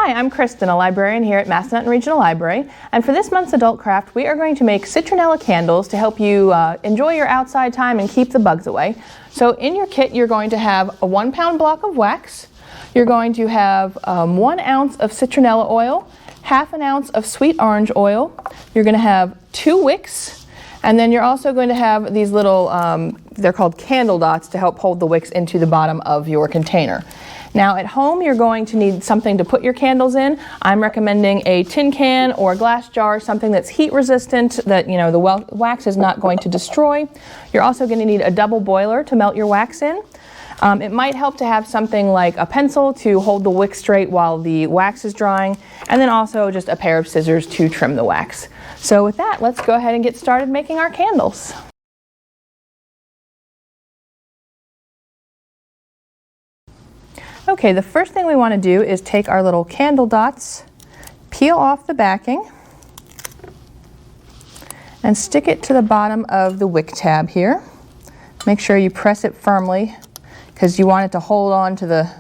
Hi, I'm Kristin, a librarian here at Massanutten Regional Library, and for this month's adult craft we are going to make citronella candles to help you enjoy your outside time and keep the bugs away. So in your kit you're going to have a 1 pound block of wax, you're going to have 1 ounce of citronella oil, ½ ounce of sweet orange oil, you're going to have 2 wicks, and then you're also going to have these little, they're called candle dots, to help hold the wicks into the bottom of your container. Now at home you're going to need something to put your candles in. I'm recommending a tin can or a glass jar, something that's heat resistant, that the wax is not going to destroy. You're also going to need a double boiler to melt your wax in. It might help to have something like a pencil to hold the wick straight while the wax is drying, and then also just a pair of scissors to trim the wax. So with that, let's go ahead and get started making our candles. Okay, the first thing we want to do is take our little candle dots, peel off the backing, and stick it to the bottom of the wick tab here. Make sure you press it firmly because you want it to hold on to the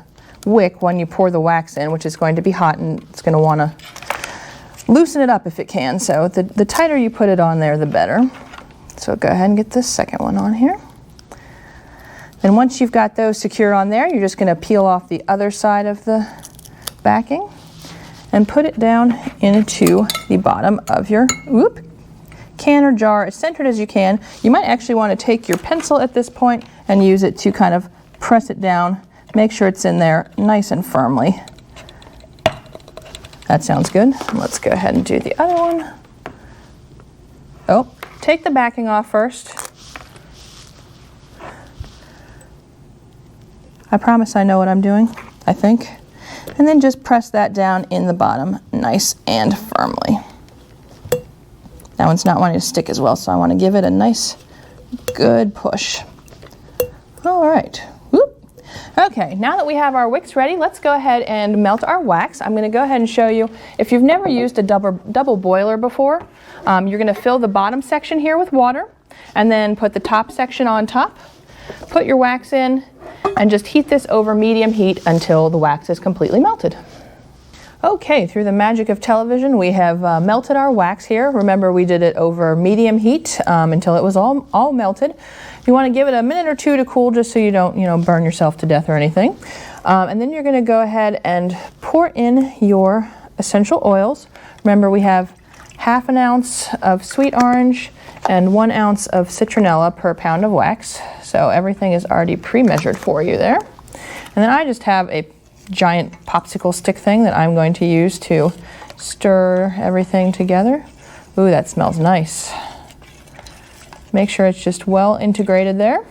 wick when you pour the wax in, which is going to be hot and it's going to want to loosen it up if it can. So the tighter you put it on there, the better. So go ahead and get this second one on here. Then once you've got those secure on there, you're just going to peel off the other side of the backing and put it down into the bottom of your can or jar as centered as you can. You might actually want to take your pencil at this point and use it to kind of press it down. Make sure it's in there nice and firmly. That sounds good. Let's go ahead and do the other one. Oh, take the backing off first. I promise I know what I'm doing, I think. And then just press that down in the bottom nice and firmly. That one's not wanting to stick as well, so I want to give it a nice, good push. All right. Whoop. Okay, now that we have our wicks ready, let's go ahead and melt our wax. I'm going to go ahead and show you, if you've never used a double boiler before, you're going to fill the bottom section here with water, and then put the top section on top. Put your wax in, and just heat this over medium heat until the wax is completely melted. Okay, through the magic of television, we have melted our wax here. Remember, we did it over medium heat until it was all melted. You want to give it a minute or two to cool, just so you don't, burn yourself to death or anything. And then you're going to go ahead and pour in your essential oils. Remember, we have ½ ounce of sweet orange and 1 ounce of citronella per pound of wax. So everything is already pre-measured for you there. And then I just have a giant popsicle stick thing that I'm going to use to stir everything together. Ooh, that smells nice. Make sure it's just well integrated there.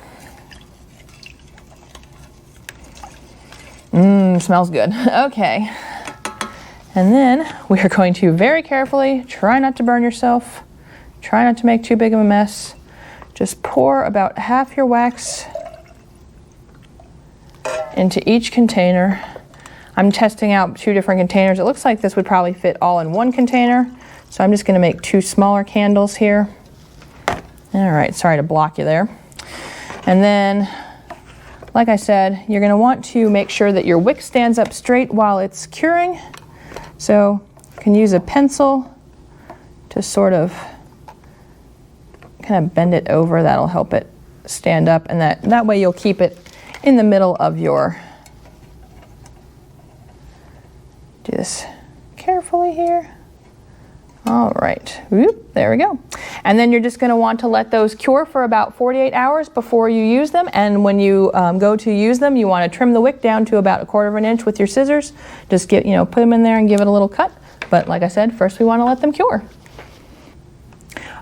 Smells good. Okay. And then we are going to very carefully, try not to burn yourself, try not to make too big of a mess. Just pour about half your wax into each container. I'm testing out 2 different containers. It looks like this would probably fit all in 1 container. So I'm just going to make 2 smaller candles here. All right, sorry to block you there. And then, like I said, you're going to want to make sure that your wick stands up straight while it's curing. So you can use a pencil to sort of kind of bend it over. That'll help it stand up, and that way you'll keep it in the middle of your, do this carefully here. All right, whoop, there we go. And then you're just going to want to let those cure for about 48 hours before you use them. And when you go to use them, you want to trim the wick down to about 1/4 inch with your scissors. Just put them in there and give it a little cut. But like I said, first we want to let them cure.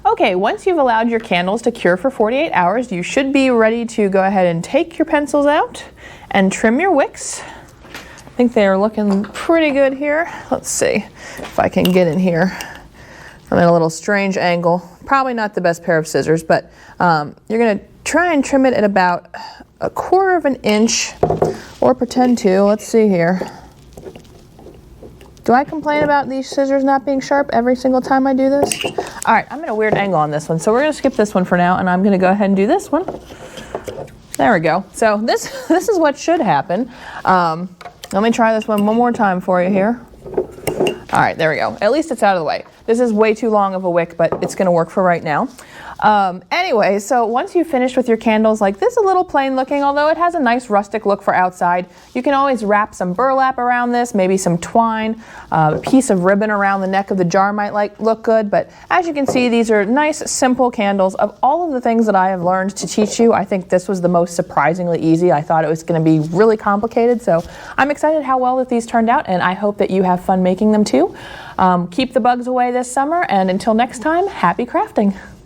Okay, once you've allowed your candles to cure for 48 hours, you should be ready to go ahead and take your pencils out and trim your wicks. I think they are looking pretty good here. Let's see if I can get in here. I'm at a little strange angle. Probably not the best pair of scissors, but you're going to try and trim it at about 1/4 inch, or pretend to. Let's see here. Do I complain about these scissors not being sharp every single time I do this? All right, I'm at a weird angle on this one, so we're going to skip this one for now, and I'm going to go ahead and do this one. There we go. So this is what should happen. Let me try this one more time for you here. All right, there we go. At least it's out of the way. This is way too long of a wick, but it's gonna work for right now. Anyway, so once you've finished with your candles, like this is a little plain looking, although it has a nice rustic look for outside. You can always wrap some burlap around this, maybe some twine, a piece of ribbon around the neck of the jar might look good, but as you can see, these are nice, simple candles. Of all of the things that I have learned to teach you, I think this was the most surprisingly easy. I thought it was gonna be really complicated, so I'm excited how well that these turned out, and I hope that you have fun making them too. Keep the bugs away this summer, and until next time, happy crafting.